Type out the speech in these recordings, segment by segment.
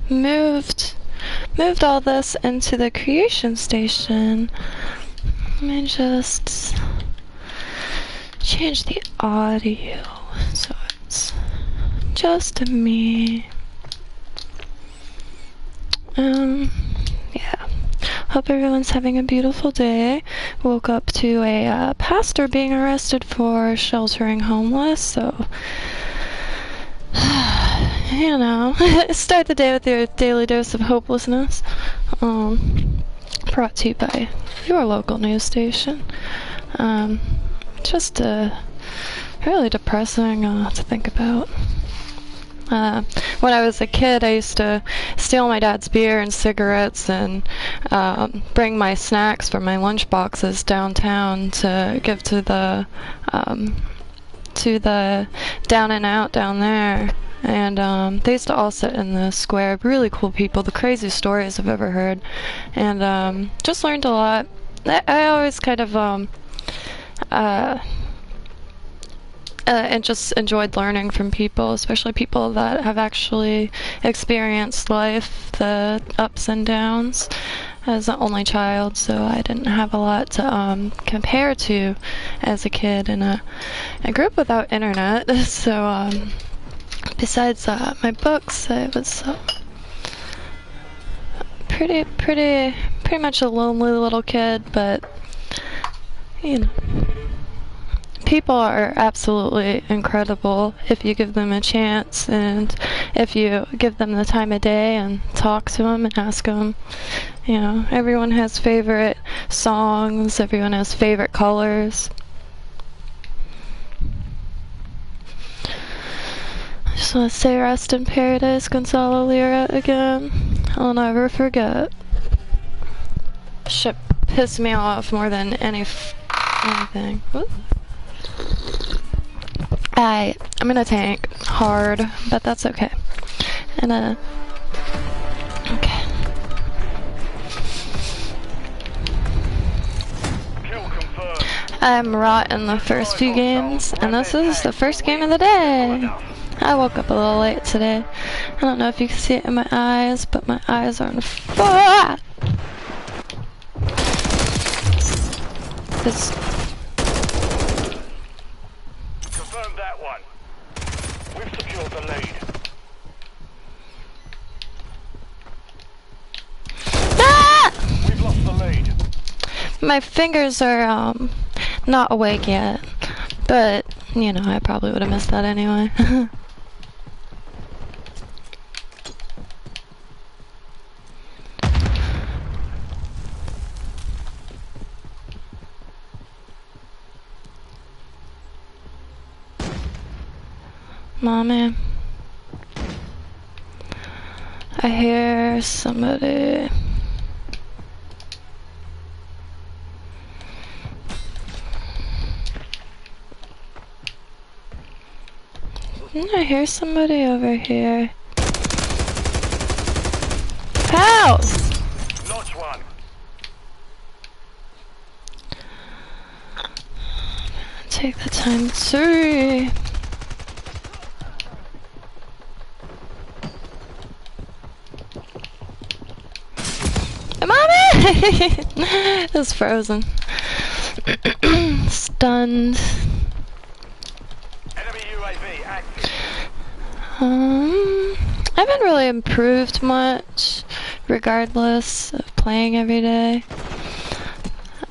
moved all this into the creation station. Let me just change the audio so it's just me. Yeah. Hope everyone's having a beautiful day. Woke up to a pastor being arrested for sheltering homeless, so you know, start the day with your daily dose of hopelessness. Brought to you by your local news station. Just really depressing to think about. When I was a kid, I used to steal my dad's beer and cigarettes and bring my snacks from my lunch boxes downtown to give to the Down and Out down there. And they used to all sit in the square. Really cool people, the craziest stories I've ever heard. And just learned a lot. I always kind of and just enjoyed learning from people, especially people that have actually experienced life, the ups and downs. As an only child, so I didn't have a lot to compare to as a kid, and I grew up without internet, so besides my books, I was pretty much a lonely little kid, but you know. People are absolutely incredible if you give them a chance, and if you give them the time of day and talk to them and ask them. You know, everyone has favorite songs, everyone has favorite colors. I just want to say rest in paradise, Gonzalo Lira again. I'll never forget. Shit pissed me off more than anything. Ooh. I'm in a tank hard, but that's okay. And okay. I'm rotten the first few games, and this is the first game of the day. I woke up a little late today. I don't know if you can see it in my eyes, but my eyes are on fire. My fingers are not awake yet, but you know, I probably would have missed that anyway. Mommy, I hear somebody. I hear somebody over here. House! Notch one. Take the time to. Mommy! It's frozen. Stunned. I haven't really improved much, regardless of playing every day.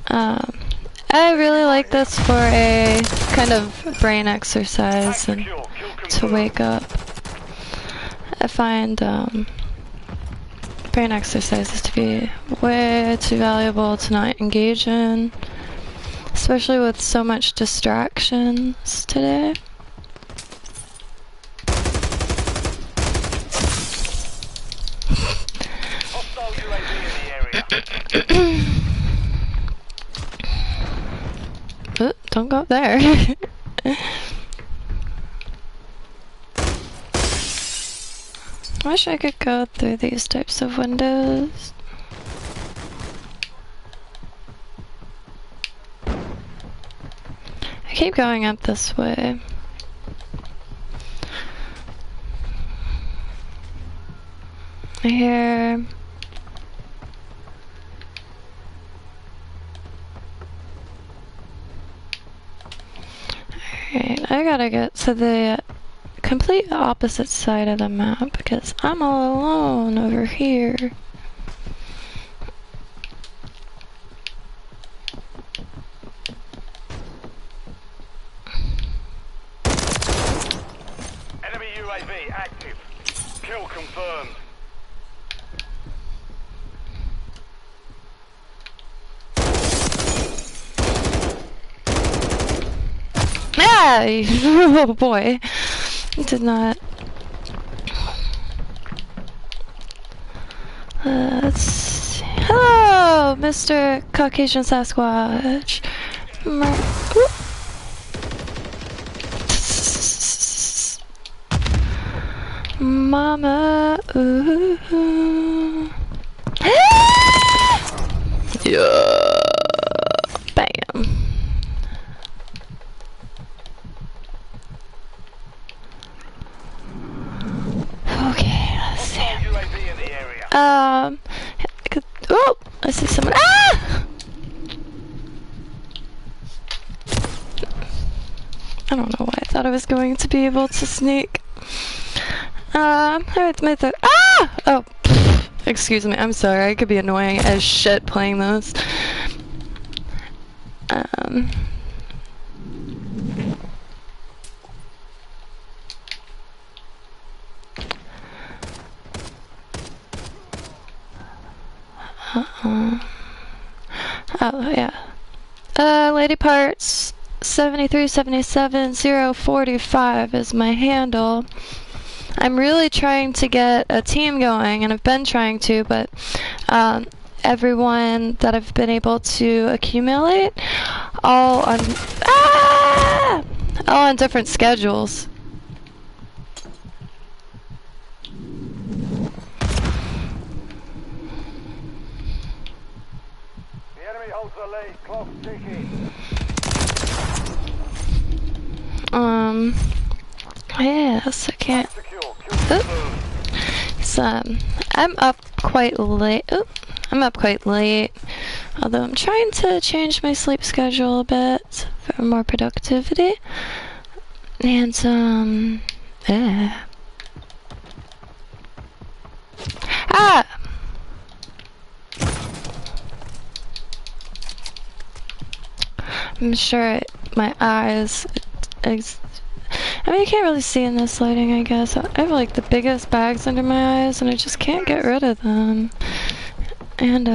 I really like this for a kind of brain exercise and to wake up. I find brain exercises to be way too valuable to not engage in, especially with so much distractions today. Don't go up there. I wish I could go through these types of windows. I keep going up this way. I hear... Alright, I gotta get to the complete opposite side of the map because I'm all alone over here. Enemy UAV active. Kill confirmed. Ah! Oh boy. Did not. Let's see. Hello, Mr. Caucasian Sasquatch. Mama. Ooh. Yeah. Bam. Okay, let's see. Oh, I see someone. Ah! I don't know why I thought I was going to be able to sneak. It's my third. Ah! Oh, excuse me. I'm sorry. I could be annoying as shit playing this. Oh, yeah. LadyParts 7377045 is my handle. I'm really trying to get a team going, and I've been trying to, but everyone that I've been able to accumulate all on all on different schedules. Yes, I can't. So, I'm up quite late. I'm up quite late. Although I'm trying to change my sleep schedule a bit for more productivity. And, yeah. Ah! I'm sure my eyes... I mean, you can't really see in this lighting, I guess. I have, like, the biggest bags under my eyes, and I just can't get rid of them. And,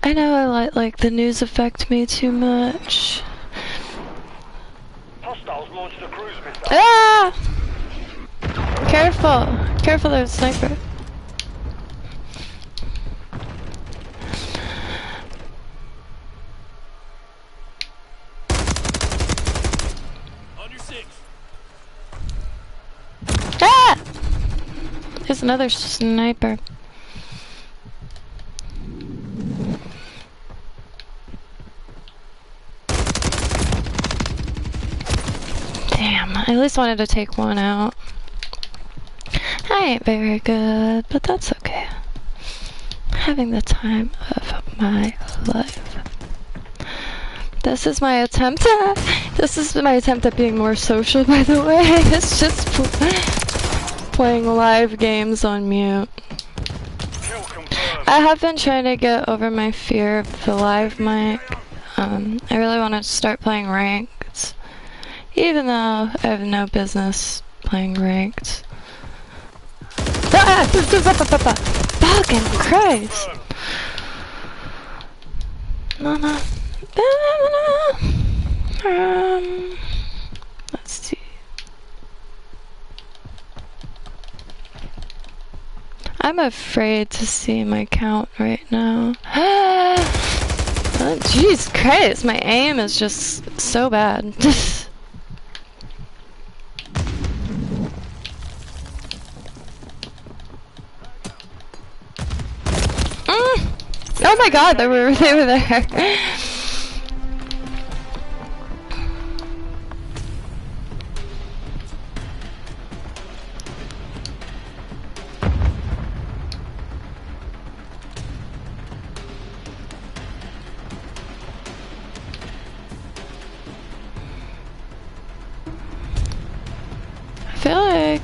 I know I like, the news affect me too much. Hostiles launched a cruise missile. Ah! Careful! Careful, there's a sniper. Ah! There's another sniper. Damn, I at least wanted to take one out. I ain't very good, but that's okay. Having the time of my life. This is my attempt at being more social, by the way. It's just playing live games on mute. I have been trying to get over my fear of the live mic. I really want to start playing ranked, even though I have no business playing ranked. Ah! Fucking Christ! No. Let's see. I'm afraid to see my count right now. Oh, jeez Christ, my aim is just so bad. Oh my god, they were there.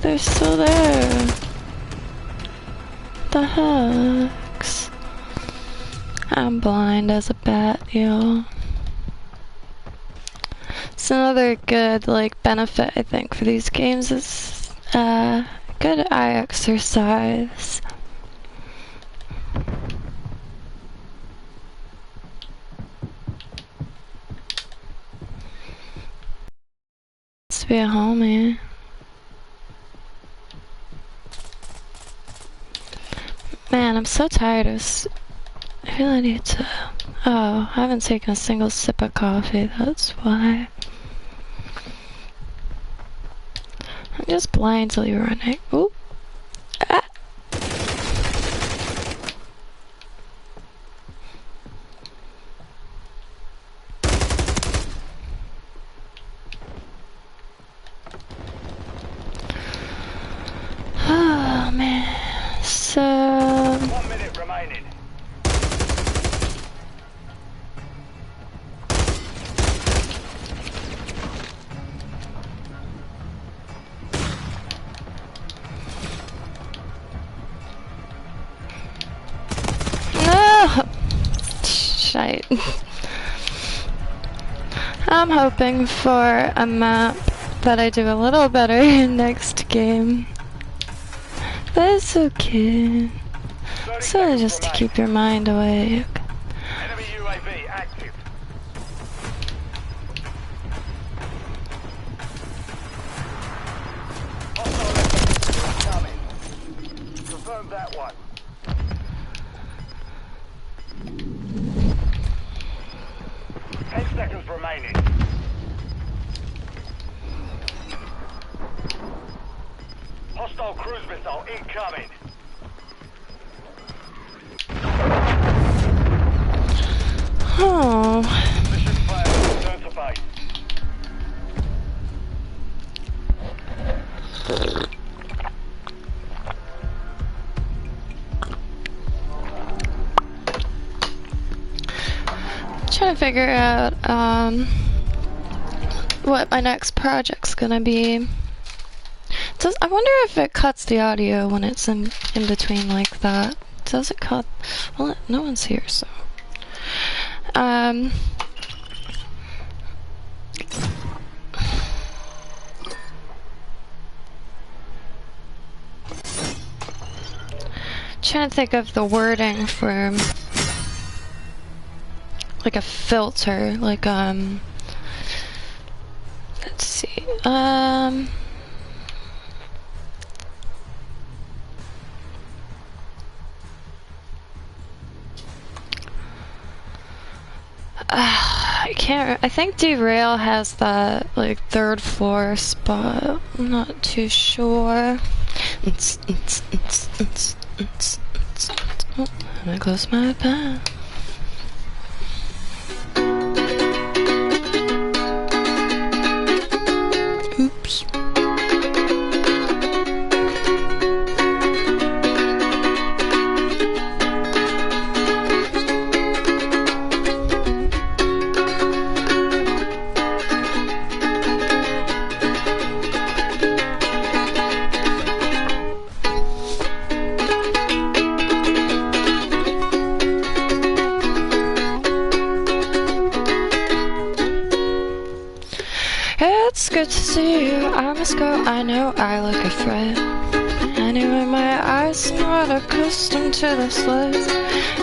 they're still there. The hex. I'm blind as a bat, y'all. It's another good, like, benefit, I think, for these games is, good eye exercise. Let's be a homie. Man, I'm so tired of I really need to... Oh, I haven't taken a single sip of coffee, that's why. I'm just blindly running. Ooh. Ah. Oh, man. So... 1 minute remaining. No! Shite. I'm hoping for a map that I do a little better in next game. But it's okay. So just to keep your mind awake. Enemy UAV active. Hostile incoming. Confirm that one. Seconds remaining. Hostile cruise missile incoming. Oh. Mission failed. Return to base. Trying to figure out what my next project's gonna be. I wonder if it cuts the audio when it's in between like that. Does it cut? Well, no one's here, so. Trying to think of the wording for like a filter, like let's see, I can't. I think Derail has that like 3rd floor spot. I'm not too sure. Oh, and I close my pen. Oops. It's good to see you, I must go, I know I look afraid. Anyway, my eyes are not accustomed to this light,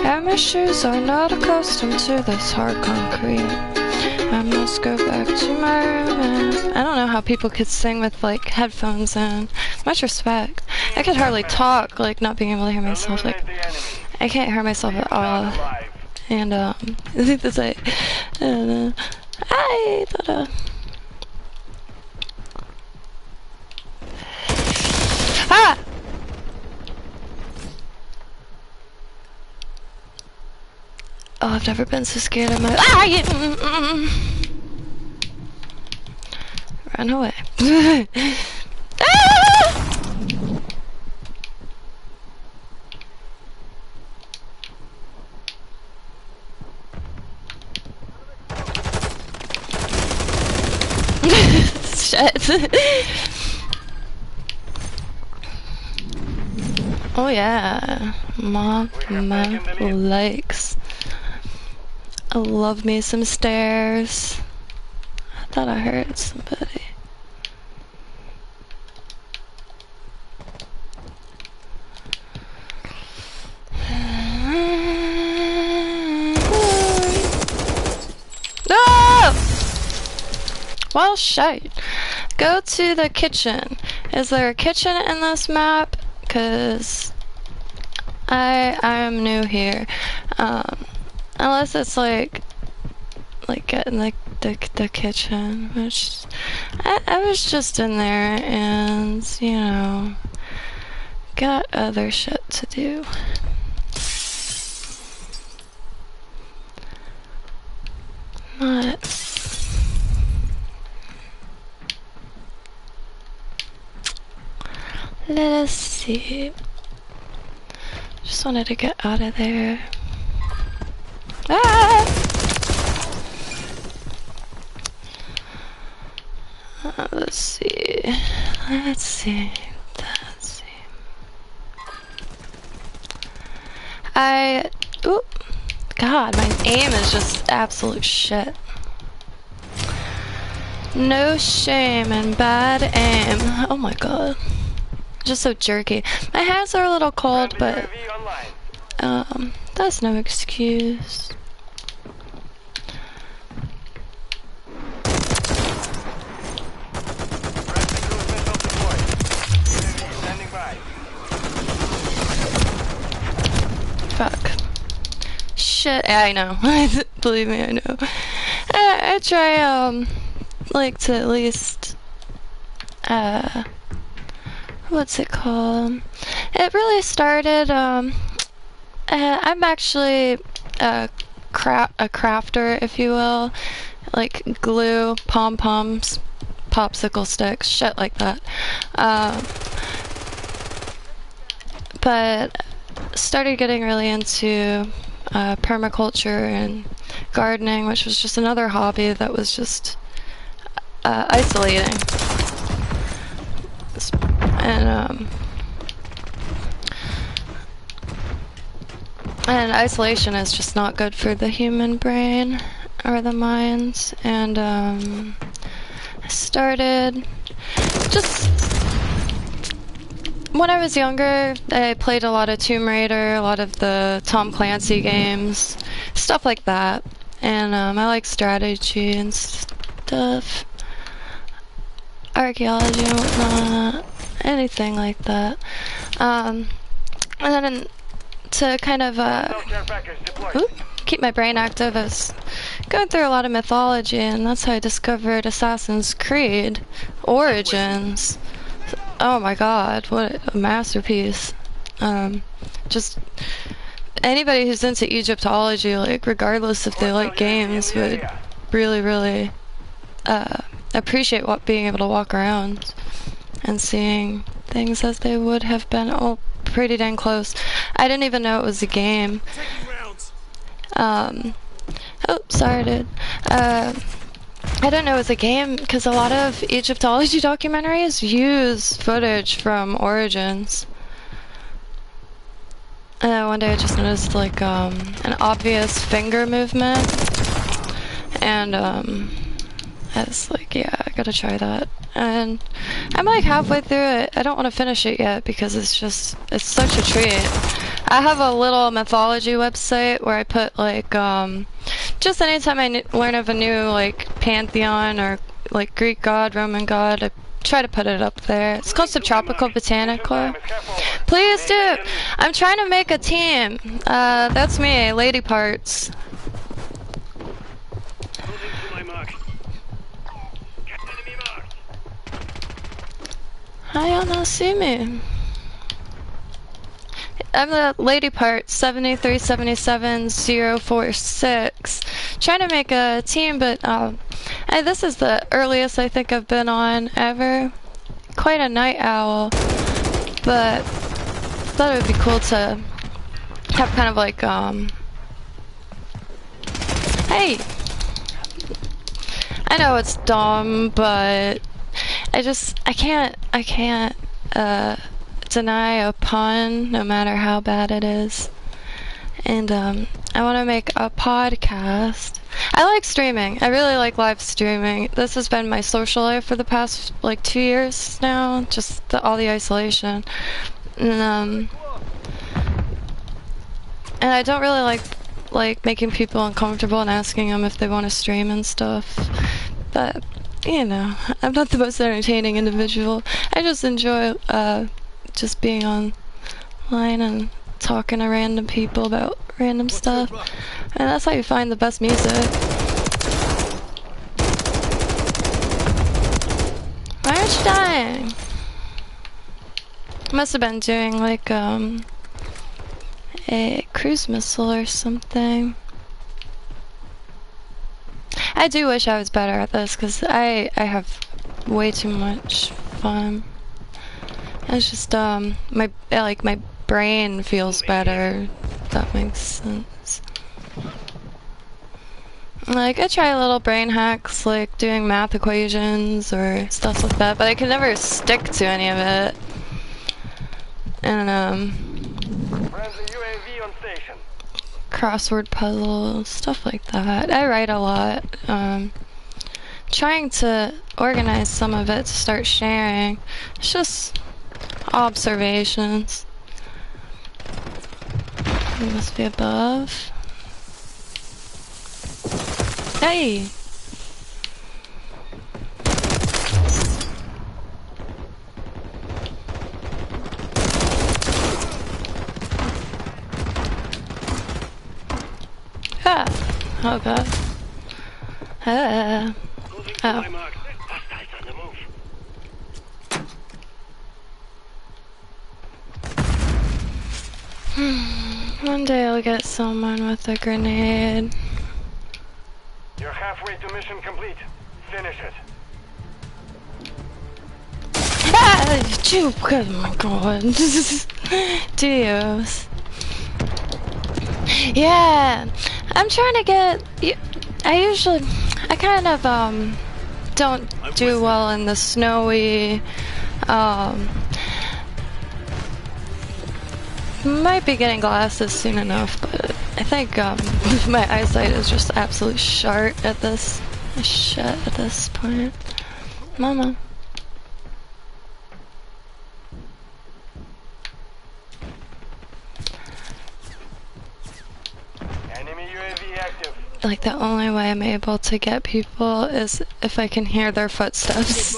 and my shoes are not accustomed to this hard concrete. I must go back to my room and I don't know how people could sing with like headphones in. Much respect. I could hardly talk, like not being able to hear myself, like I can't hear myself at all. And I think that's like I thought ah! Oh, I've never been so scared of my Run away. Ah! Shit. Oh yeah, Mama likes. I love me some stairs. I thought I heard somebody. No! Well, shite. Go to the kitchen. Is there a kitchen in this map? Cause I am new here. Unless it's like getting the kitchen, which I was just in there and, you know, got other shit to do. Not. Let us see. Just wanted to get out of there. Ah! Let's see. Let's see. Let's see. Oop. God, my aim is just absolute shit. No shame in bad aim. Oh my god. Just so jerky. My hands are a little cold, but that's no excuse. Fuck. Shit, I know. Believe me, I know. I try, like to at least, what's it called? It really started, I'm actually a crafter, if you will. Like glue, pom-poms, popsicle sticks, shit like that. But started getting really into permaculture and gardening, which was just another hobby that was just isolating. And isolation is just not good for the human brain or the mind. And I started just when I was younger, I played a lot of Tomb Raider, a lot of the Tom Clancy games, stuff like that. And I like strategy and stuff, archaeology and whatnot, anything like that. And then to kind of keep my brain active, I was going through a lot of mythology, and that's how I discovered Assassin's Creed Origins. Oh my god, what a masterpiece. Just anybody who's into Egyptology, like regardless if they like games, would really appreciate being able to walk around and seeing things as they would have been. Oh, pretty dang close. I didn't even know it was a game. Oh, sorry dude. I don't know, it was a game because a lot of Egyptology documentaries use footage from Origins. And one day I just noticed like an obvious finger movement, and I was like, yeah, I gotta try that. And I'm like halfway through it. I don't want to finish it yet because it's such a treat. I have a little mythology website where I put like just anytime I learn of a new like pantheon or like Greek god, Roman god, I try to put it up there. It's called Subtropical Botanical. Please do. I'm trying to make a team. That's me, LadyParts. How y'all not see me? I'm the LadyParts 7377046. Trying to make a team, but this is the earliest I think I've been on ever. Quite a night owl, but thought it would be cool to have kind of like hey, I know it's dumb, but I can't deny a pun, no matter how bad it is. And I want to make a podcast. I like streaming. I really like live streaming. This has been my social life for the past like 2 years now. Just all the isolation. And I don't really like making people uncomfortable and asking them if they want to stream and stuff. But you know, I'm not the most entertaining individual. I just enjoy just being online and talking to random people about random stuff. And that's how you find the best music. Why aren't you dying? Must have been doing like a cruise missile or something. I do wish I was better at this because I have way too much fun. It's just my brain feels better, if that makes sense. Like I try little brain hacks like doing math equations or stuff like that, but I can never stick to any of it. And Friendly UAV on station. crossword puzzles, stuff like that. I write a lot. Trying to organize some of it to start sharing. It's just observations. It must be above. Hey! Ah! Oh god. Ah. Oh. One day I'll get someone with a grenade. You're halfway to mission complete. Finish it. Ah! Oh my god. Dios. Yeah. I'm trying to get... I kind of, don't do well in the snowy, might be getting glasses soon enough, but I think, my eyesight is just absolute shit at this point. Mama. Enemy UAV active. Like, the only way I'm able to get people is if I can hear their footsteps.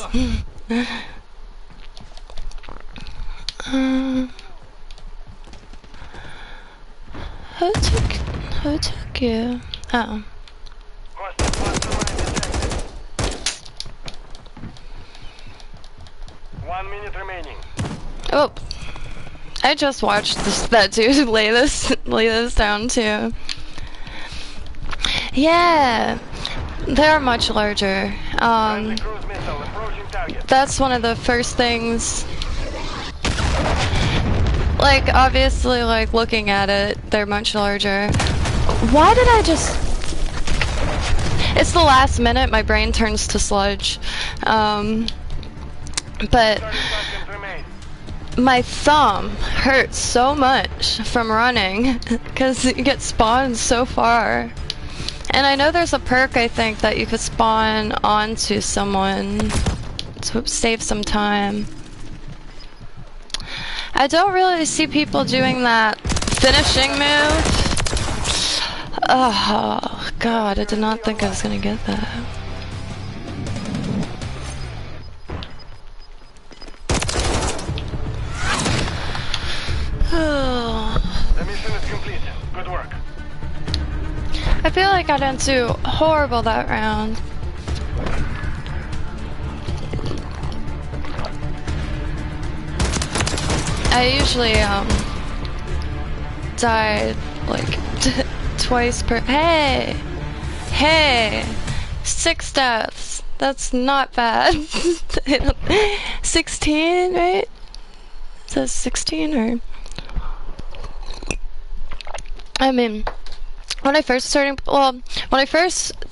Who took you? Oh. 1 minute remaining. Oh. I just watched that dude lay this down too. Yeah, they're much larger. That's one of the first things. Like, obviously, like, looking at it, they're much larger. Why did I just... It's the last minute, my brain turns to sludge. But my thumb hurts so much from running, because you get spawned so far. And I know there's a perk, I think, that you could spawn onto someone to save some time. I don't really see people doing that finishing move. Oh, God, I did not think I was gonna get that. The mission is complete. Good work. I feel like I didn't do horrible that round. I usually died like twice per. Hey, 6 deaths. That's not bad. 16, right? It says 16 or. I mean. When I first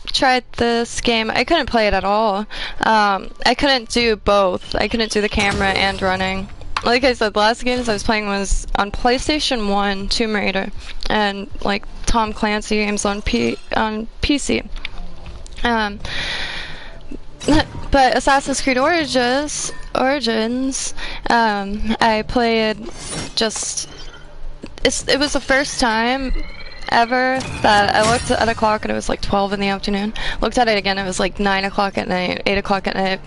tried this game, I couldn't play it at all. I couldn't do both. I couldn't do the camera and running. like I said, the last games I was playing was on PlayStation 1, Tomb Raider, and like Tom Clancy games on PC. But Assassin's Creed Origins, I played just. It was the first time ever that I looked at a clock and it was like 12 in the afternoon. Looked at it again, it was like 9 o'clock at night, 8 o'clock at night.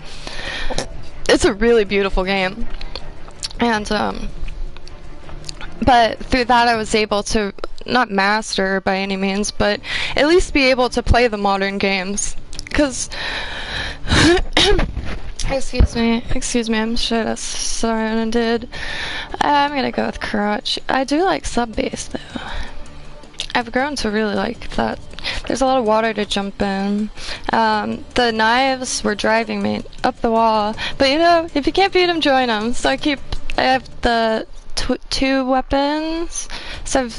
It's a really beautiful game. And, but through that I was able to, not master by any means, but at least be able to play the modern games. Because, excuse me, I'm sure that's started. I'm gonna go with crotch. I do like sub bass though. I've grown to really like that. There's a lot of water to jump in. The knives were driving me up the wall, but you know, if you can't beat them, join them. So I have the two weapons. So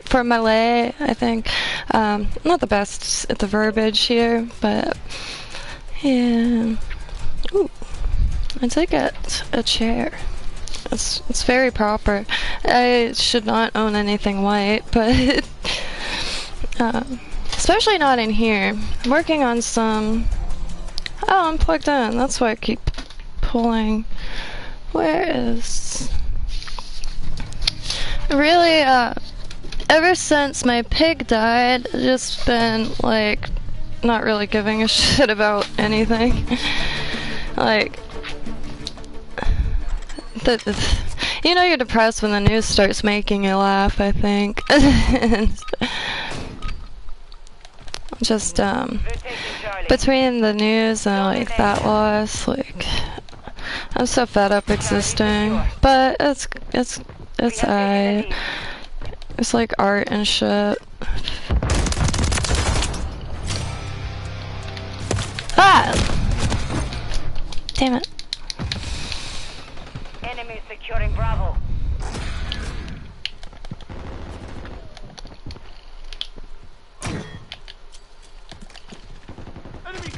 for melee, I think. Not the best at the verbiage here, but yeah. Ooh, I did get a chair. It's very proper. I should not own anything white, but especially not in here. I'm working on some. Oh, I'm plugged in. That's why I keep pulling. Where is? Really, ever since my pig died, I've just been like not really giving a shit about anything. Like. You know you're depressed when the news starts making you laugh, I think. Just, between the news and, like, that loss, like, I'm so fed up existing. But it's alright. It's like art and shit. Ah! Damn it. Enemy securing Bravo. Enemy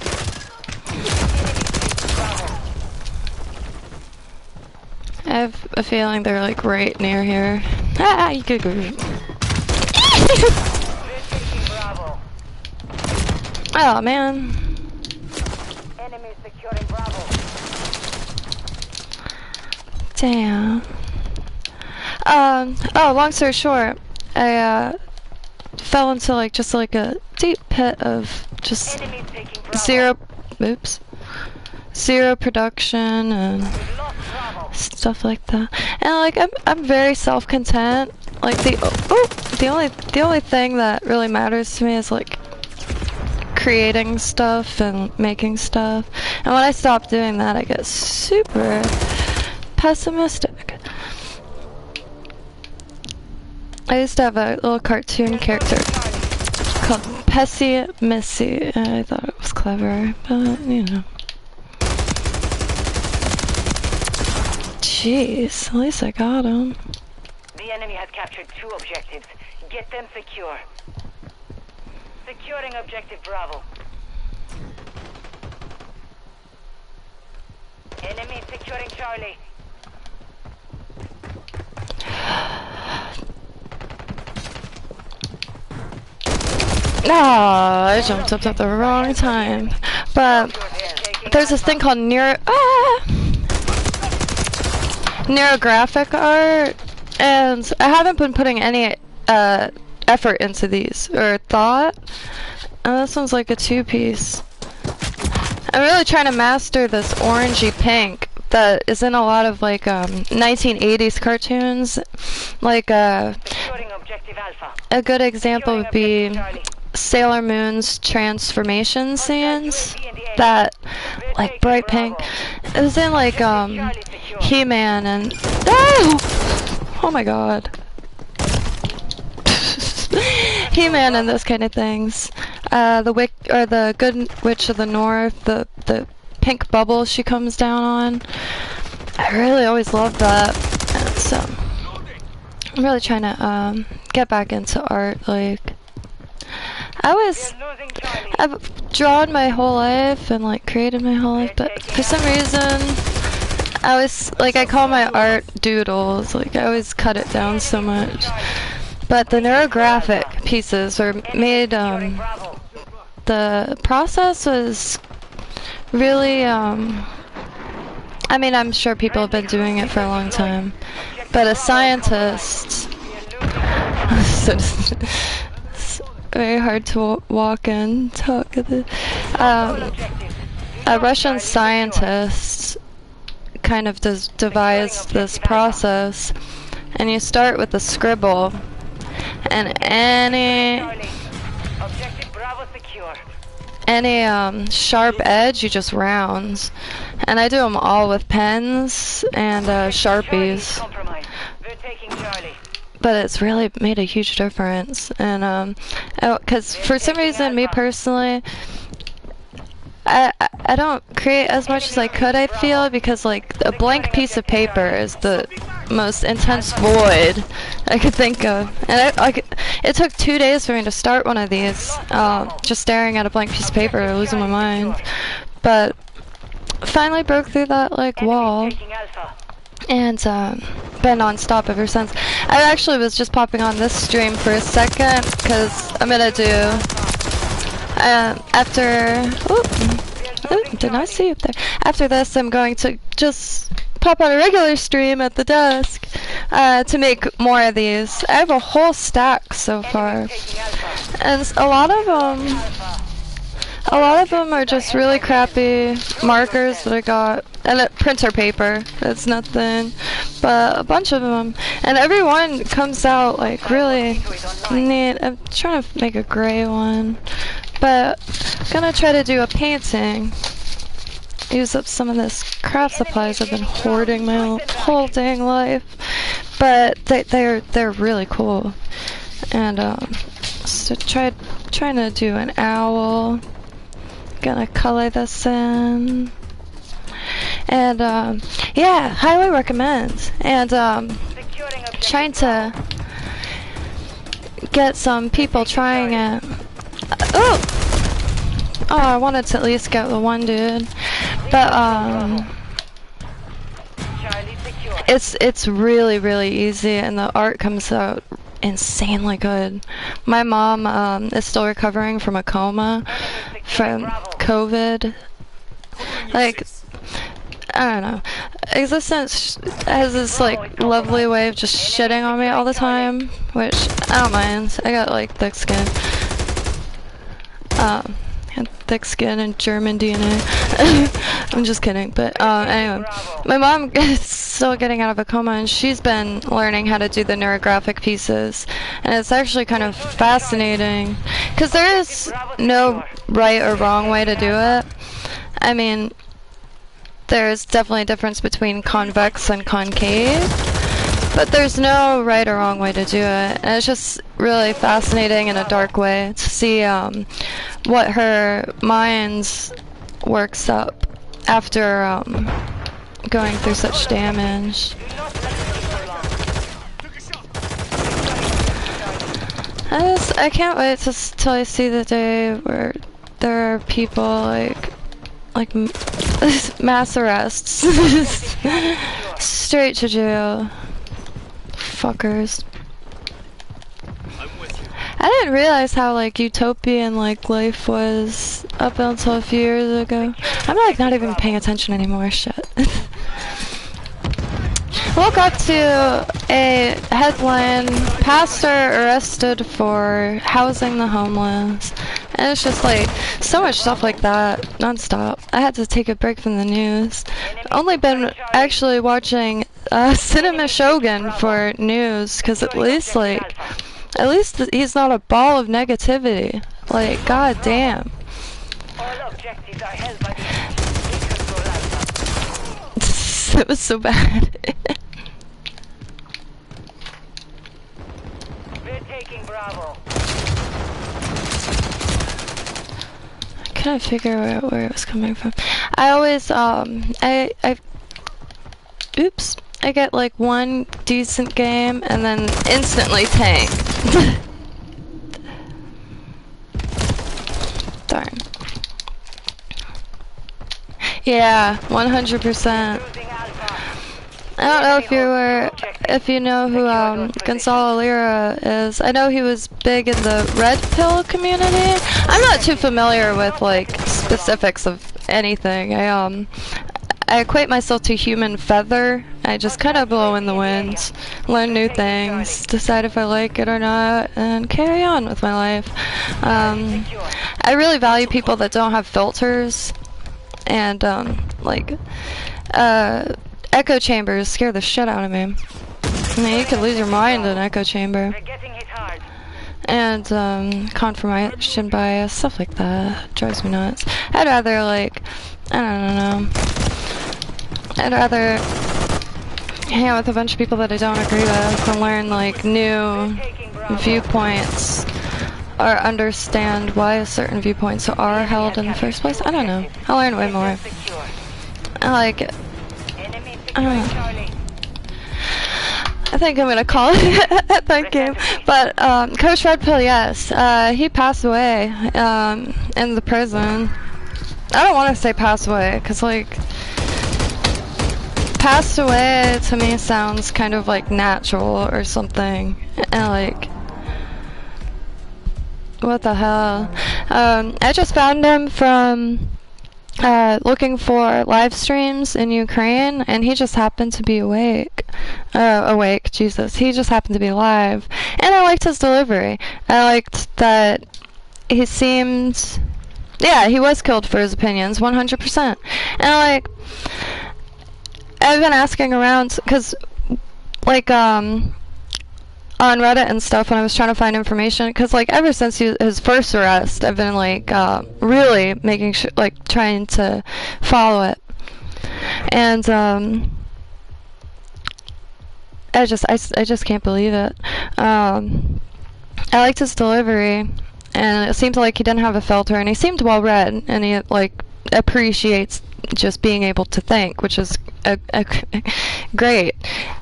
Bravo. I have a feeling they're like right near here. Ah, you could go. Oh man. Enemy securing Bravo. Damn. Oh, long story short, I fell into like just like a deep pit of just zero production and stuff like that. And like I'm very self-content. Like the only thing that really matters to me is like creating stuff and making stuff. And when I stop doing that, I get super pessimistic. I used to have a little cartoon character called Pessy Missy, and I thought it was clever, but you know. Jeez, at least I got him. The enemy has captured 2 objectives. Get them secure. Securing objective Bravo. Enemy securing Charlie. Ah, I jumped up at the wrong time. But there's this thing called neurographic art, and I haven't been putting any effort into these, or thought. And this one's like a 2-piece. I'm really trying to master this orangey pink that is in a lot of like 1980s cartoons. Like a good example would be Sailor Moon's transformation scenes. That like bright pink. It was in like He-Man and oh my god. He-Man and those kind of things. The Good Witch of the North, the pink bubble she comes down on. I really always loved that. And so I'm really trying to get back into art. Like I've drawn my whole life and like created my whole life, but for some reason I always, like, I call my art doodles. Like, I always cut it down so much. But the neurographic pieces were made, the process was really, I mean, I'm sure people have been doing it for a long time. But a scientist, it's very hard to walk and talk. A Russian scientist kind of devised this process, and you start with a scribble, and any sharp edge you just rounds, and I do them all with pens and Sharpies, but it's really made a huge difference. And because for some reason, me personally, I don't create as much as I could, I feel, because like a blank piece of paper is the most intense void I could think of. And it took 2 days for me to start one of these, just staring at a blank piece of paper, losing my mind. But finally broke through that like wall, and been non-stop ever since. I actually was just popping on this stream for a second because I'm gonna do did not see you up there. After this, I'm going to just pop on a regular stream at the desk to make more of these. I have a whole stack so far, and a lot of them are just really crappy markers that I got, and printer paper. It's nothing, but a bunch of them, and every one comes out like really neat. I'm trying to make a gray one, but I'm gonna try to do a painting. Use up some of this craft supplies I've been hoarding my whole dang life, but they're really cool. And so trying to do an owl. Gonna color this in, and yeah, highly recommend. And trying to get some people trying it. Oh, I wanted to at least get the one dude, but it's really easy, and the art comes out insanely good. My mom is still recovering from a coma from COVID. Like, I don't know. Existence has this like lovely way of just shitting on me all the time, which I don't mind. I got like thick skin. And thick skin and German DNA. I'm just kidding, but anyway, my mom is still getting out of a coma, and she's been learning how to do the neurographic pieces, and it's actually kind of fascinating because there is no right or wrong way to do it. I mean, there's definitely a difference between convex and concave, but there's no right or wrong way to do it, and it's just really fascinating in a dark way to see what her mind works up after going through such damage. I can't wait till I see the day where there are people like mass arrests, straight to jail. Fuckers. I didn't realize how like utopian like life was up until a few years ago. I'm like not even paying attention anymore. Shit. Woke up to a headline: pastor arrested for housing the homeless. And it's just like so much stuff like that non-stop. I had to take a break from the news. Only been actually watching Cinema Shogun for news, because at least he's not a ball of negativity. Like, god damn. It was so bad. We're taking Bravo. Couldn't figure out where it was coming from. I always oops, I get like one decent game and then instantly tank. Darn. Yeah, 100%. I don't know if you know who Gonzalo Lira is. I know he was big in the red pill community. I'm not too familiar with like specifics of anything. I equate myself to human feather. I just kind of blow in the wind, learn new things, decide if I like it or not, and carry on with my life. I really value people that don't have filters, and echo chambers scare the shit out of me. I mean, you could lose your mind in an echo chamber. And confirmation bias, stuff like that, drives me nuts. I'd rather like, I don't know. I'd rather hang out with a bunch of people that I don't agree with and learn like new viewpoints or understand why certain viewpoints are held in the first place. I don't know. I'll learn way more. I like it. I don't know. I think I'm gonna call it at that game. But Coach Red Pill, yes, he passed away in the prison. I don't want to say passed away, cause like passed away to me sounds kind of like natural or something, and like what the hell. I just found him from looking for live streams in Ukraine, and he just happened to be awake. Jesus. He just happened to be alive. And I liked his delivery. I liked that he seemed... Yeah, he was killed for his opinions, 100%. And like, I've been asking around, because like, on Reddit and stuff when I was trying to find information, because like ever since his first arrest I've been like really making sure, like trying to follow it, and I just can't believe it. I liked his delivery, and it seemed like he didn't have a filter, and he seemed well read, and he like appreciates just being able to think, which is great.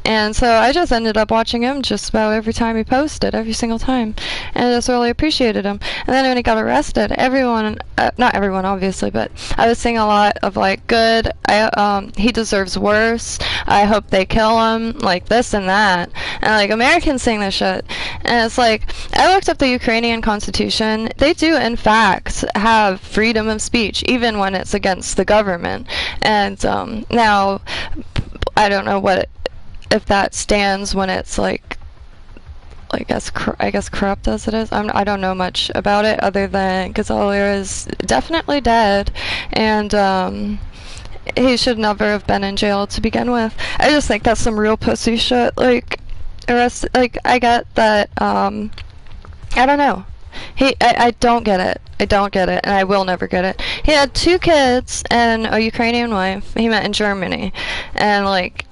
And so I just ended up watching him just about every time he posted, every single time, and I just really appreciated him. And then when he got arrested, everyone, not everyone obviously, but I was seeing a lot of like, good, he deserves worse, I hope they kill him, like this and that, and like Americans saying this shit. And it's like, I looked up the Ukrainian constitution. They do in fact have freedom of speech, even when it's against the government. And now I don't know if that stands when it's like I guess corrupt as it is. I don't know much about it other than Gonzalo is definitely dead, and he should never have been in jail to begin with. I just think that's some real pussy shit. Like I get that. I don't know. I don't get it. I don't get it, and I will never get it. He had 2 kids and a Ukrainian wife. He met in Germany, and like,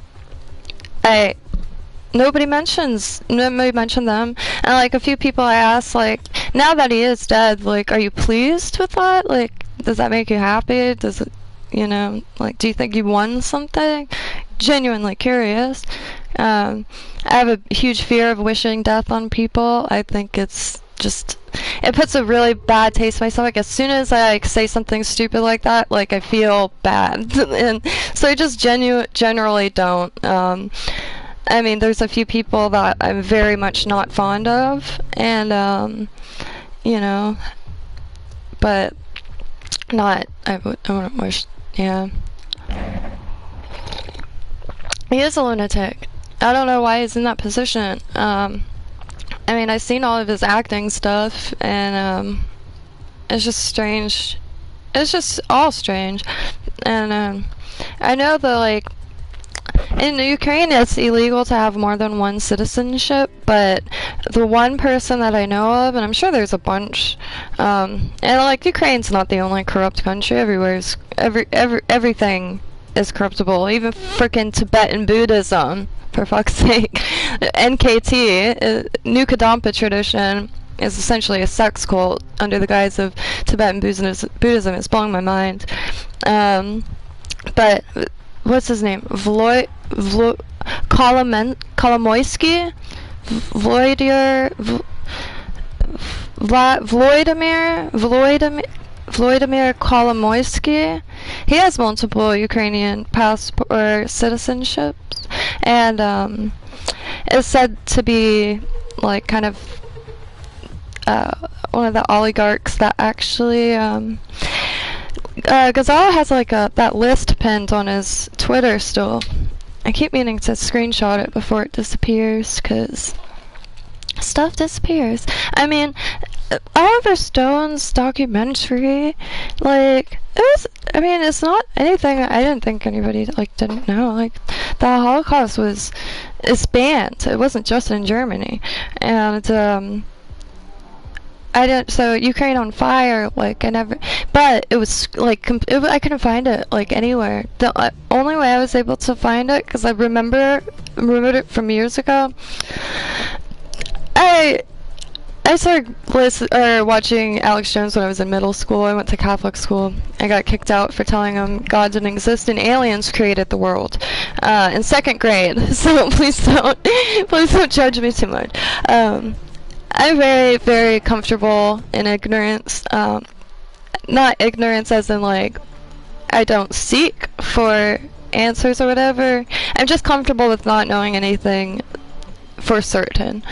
nobody mentioned them. And like a few people I asked, like, now that he is dead, like, are you pleased with that? Like, does that make you happy? Does it, you know, like, do you think you won something? Genuinely curious. I have a huge fear of wishing death on people. I think it's just, it puts a really bad taste in my stomach. As soon as I like say something stupid like that, like I feel bad. And so I just generally don't. I mean, there's a few people that I'm very much not fond of, and you know, but not, I wouldn't wish, yeah. He is a lunatic. I don't know why he's in that position. I mean, I've seen all of his acting stuff, and it's just strange. It's just all strange. And I know that, like, in Ukraine it's illegal to have more than one citizenship, but the one person that I know of, and I'm sure there's a bunch, and like, Ukraine's not the only corrupt country. Everything is corruptible, even frickin' Tibetan Buddhism, for fuck's sake. NKT, Nukadampa tradition, is essentially a sex cult under the guise of Tibetan Buddhism. It's blowing my mind. But what's his name? Kolomoisky? Vladimir Kolomoisky he has multiple Ukrainian passport or citizenships, and is said to be like kind of one of the oligarchs that actually Gonzalo has like that list pinned on his Twitter still. I keep meaning to screenshot it before it disappears, because stuff disappears. I mean, Oliver Stone's documentary, like, it's not anything I didn't think anybody, like, didn't know. Like, the Holocaust is banned. It wasn't just in Germany. And, so Ukraine on Fire, like, but it was, like, I couldn't find it, like, anywhere. The only way I was able to find it, because I remembered it from years ago, I started watching Alex Jones when I was in middle school. I went to Catholic school. I got kicked out for telling him God didn't exist and aliens created the world in 2nd grade. So please don't judge me too much. I'm very, very comfortable in ignorance. Not ignorance as in, like, I don't seek for answers or whatever. I'm just comfortable with not knowing anything for certain.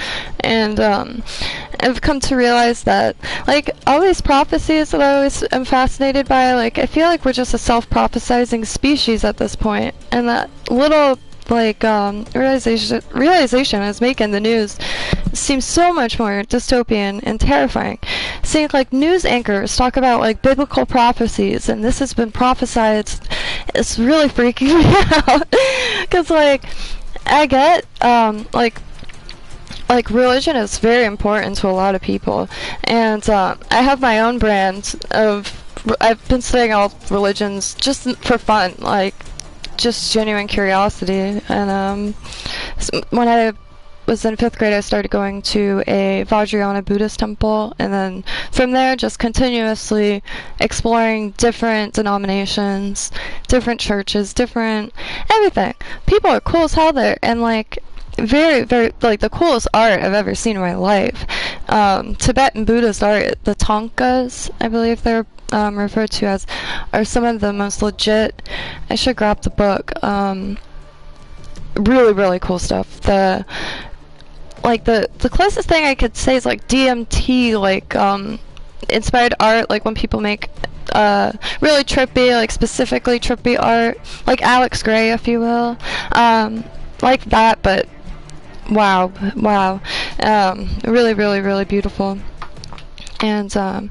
And I've come to realize that, like, all these prophecies that I always am fascinated by, like, I feel like we're just a self-prophesizing species at this point. And that little, like, realization is making the news seems so much more dystopian and terrifying. Seeing, like, news anchors talk about, like, biblical prophecies, and this has been prophesied, it's really freaking me out. Because, like, I get, like, religion is very important to a lot of people, and I have my own brand of, I've been studying all religions just for fun, like, just genuine curiosity. And when I was in 5th grade, I started going to a Vajrayana Buddhist temple, and then from there just continuously exploring different denominations, different churches, different everything. People are cool as hell there, and, like, very, very, like, the coolest art I've ever seen in my life. Tibetan Buddhist art, the Thangkas, I believe they're referred to as, are some of the most legit. I should grab the book. Really, really cool stuff. The closest thing I could say is, like, DMT, like, inspired art, like when people make really trippy, like, specifically trippy art, like Alex Gray, if you will, like that, but wow, really, really, really beautiful. And I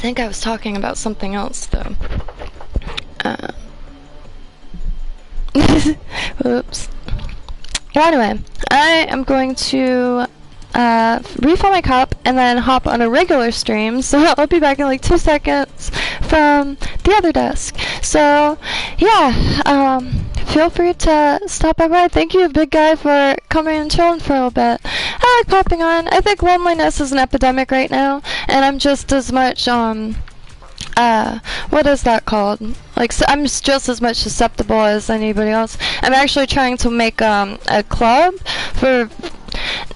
think I was talking about something else, though. Oops. Well, anyway, I am going to refill my cup and then hop on a regular stream, so I'll be back in like 2 seconds from the other desk. So yeah, feel free to stop by. Thank you, big guy, for coming and chilling for a little bit. I like popping on. I think loneliness is an epidemic right now, and I'm just as much what is that called? Like, so I'm just as much susceptible as anybody else. I'm actually trying to make a club for.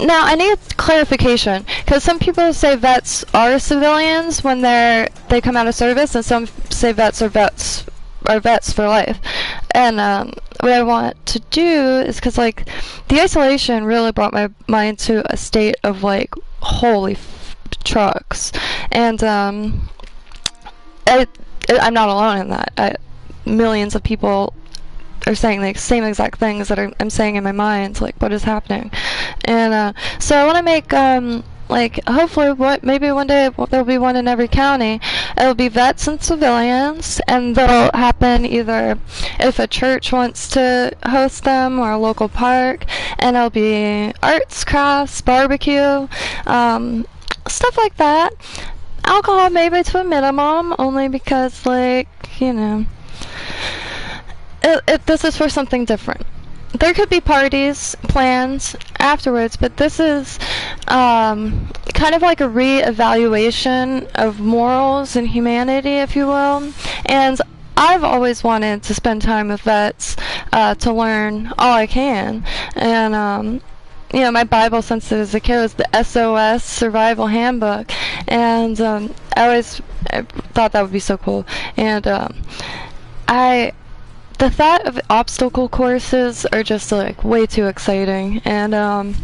Now, I need clarification, because some people say vets are civilians when they come out of service, and some say vets are vets for life. And what I want to do is, because, like, the isolation really brought my mind to a state of, like, holy trucks. And I'm not alone in that. Millions of people are saying the same exact things that I'm saying in my mind, like, what is happening. And so I want to make like, hopefully, maybe one day there'll be one in every county. It'll be vets and civilians, and they'll happen either if a church wants to host them or a local park, and it'll be arts, crafts, barbecue, stuff like that. Alcohol maybe to a minimum, only because, like, you know, this is for something different. There could be parties planned afterwards, but this is kind of like a re-evaluation of morals and humanity, if you will. And I've always wanted to spend time with vets to learn all I can. And you know, my Bible since I was a kid was the SOS Survival Handbook. And I thought that would be so cool. And the thought of obstacle courses are just like way too exciting. And I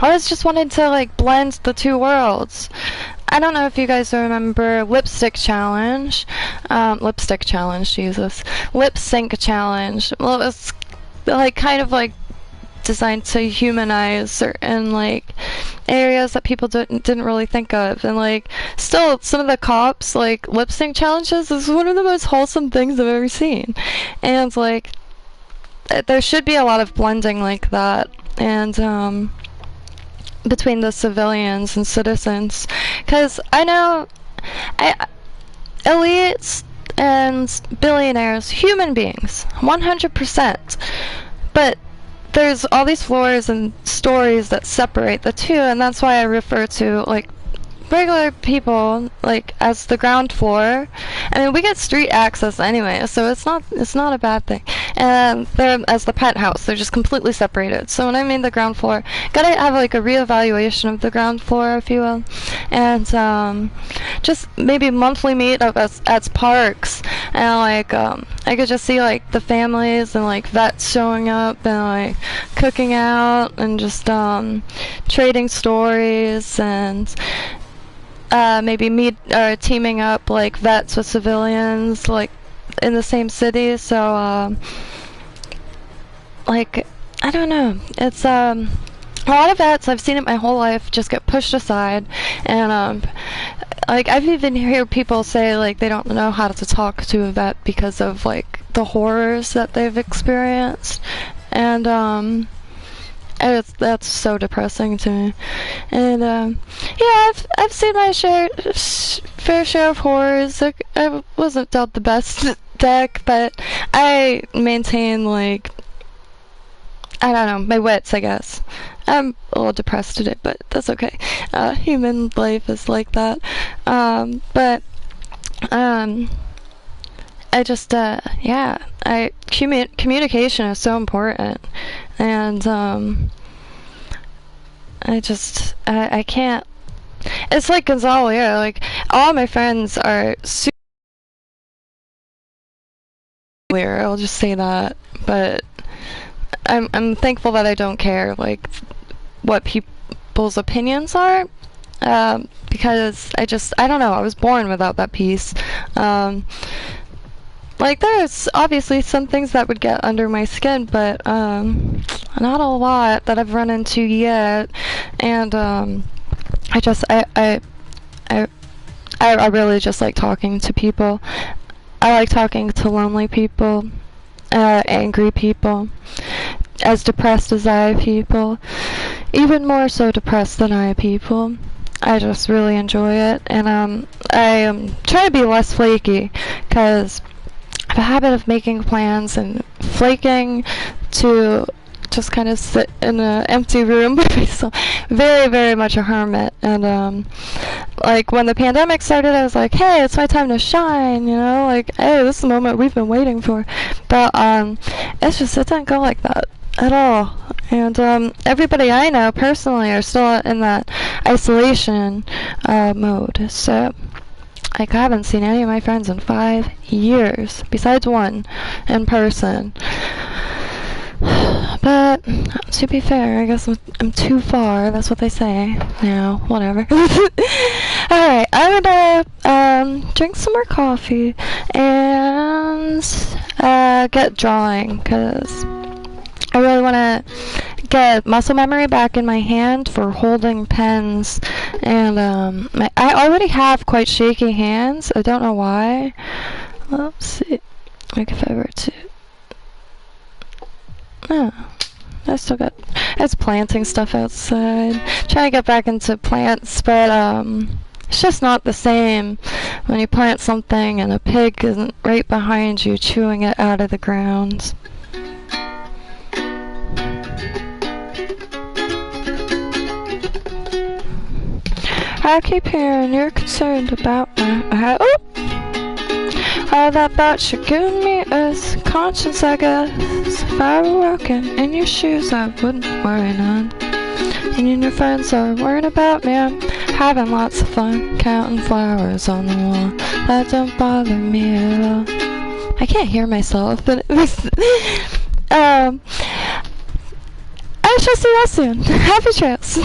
was just wanted to like blend the two worlds. I don't know if you guys remember Lipstick Challenge. Jesus. Lip Sync Challenge. Well, it was like kind of like designed to humanize certain like areas that people didn't really think of, and like still some of the cops like lip sync challenges is one of the most wholesome things I've ever seen. And like there should be a lot of blending like that, and between the civilians and citizens, because I know elites and billionaires, human beings, 100%, but there's all these floors and stories that separate the two, and that's why I refer to like regular people like as the ground floor. I mean, we get street access anyway, so it's not a bad thing. And they're as the penthouse, they're just completely separated. So when I mean the ground floor, gotta have like a reevaluation of the ground floor, if you will, and just maybe monthly meetup at parks, and like I could just see like the families and like vets showing up and like cooking out and just trading stories, and maybe teaming up like vets with civilians like in the same city. So like I don't know, it's a lot of vets, I've seen it my whole life, just get pushed aside. And like I've even heard people say like they don't know how to talk to a vet because of like the horrors that they've experienced. And that's so depressing to me. And yeah, I've seen my fair share of horrors. Like, I wasn't dealt the best deck, but I maintain like, I don't know, my wits, I guess. I'm a little depressed today, but that's okay. Human life is like that. But I just yeah, communication is so important. And I can't. It's like Gonzalo, yeah. Like all my friends are super clear. I'll just say that. But I'm thankful that I don't care like what people's opinions are, because I don't know. I was born without that peace. Like there's obviously some things that would get under my skin, but not a lot that I've run into yet. And I really just like talking to people. I like talking to lonely people, angry people, as depressed as I people, even more so depressed than I people. I just really enjoy it, and I am trying to be less flaky, because I have a habit of making plans and flaking to just kind of sit in an empty room. So very, very much a hermit. And like when the pandemic started, I was like, hey, it's my time to shine, you know, like, hey, this is the moment we've been waiting for. But it didn't go like that at all. And everybody I know personally are still in that isolation mode. So like, I haven't seen any of my friends in 5 years, besides one in person. But to be fair, I guess I'm too far. That's what they say. No, whatever. Alright, I'm gonna drink some more coffee and get drawing, because I really want to get muscle memory back in my hand for holding pens. And I already have quite shaky hands. I don't know why. Let's see. Like if I were to... Oh, I still got... I was planting stuff outside. Trying to get back into plants, but it's just not the same when you plant something and a pig isn't right behind you chewing it out of the ground. I keep hearing you're concerned about my all that thought should give me a conscience, I guess. If I were walking in your shoes, I wouldn't worry none. And your friends are worried about me. I'm having lots of fun, counting flowers on the wall. That don't bother me at all. I can't hear myself, but it was, I shall see you all soon. Happy trails.